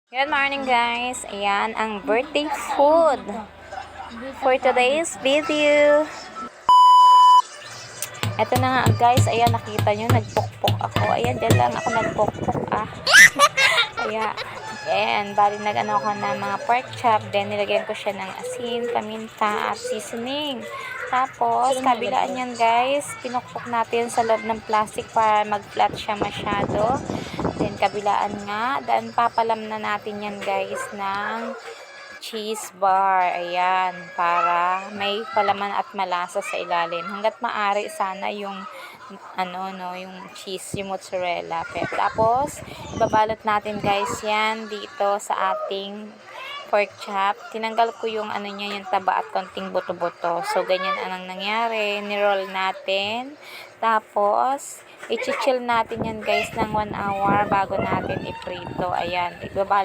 Good morning guys! Ayan ang birthday food for today's video. Ito na nga guys, ayan nakita nyo, nagpukpok ako. Ayan, dyan lang ako nagpukpok Kaya, ayan, bali nag-ano ako ng mga pork chop. Then nilagyan ko siya ng asin, paminta at seasoning. Tapos, kabilaan yan guys, pinukpok natin sa loob ng plastic para mag-flat siya masyado. Then kabilaan nga, then papalam na natin yan guys ng cheese bar. Ayan, para may palaman at malasa sa ilalim. Hanggat maaari sana yung yung cheese, yung mozzarella. Tapos, babalot natin guys yan dito sa ating pork chop. Tinanggal ko yung yung taba at konting buto-buto. So, ganyan ang nangyari. Niroll natin. Tapos, i-chill natin yan guys ng 1 hour bago natin iprito. Ayan, ibabalot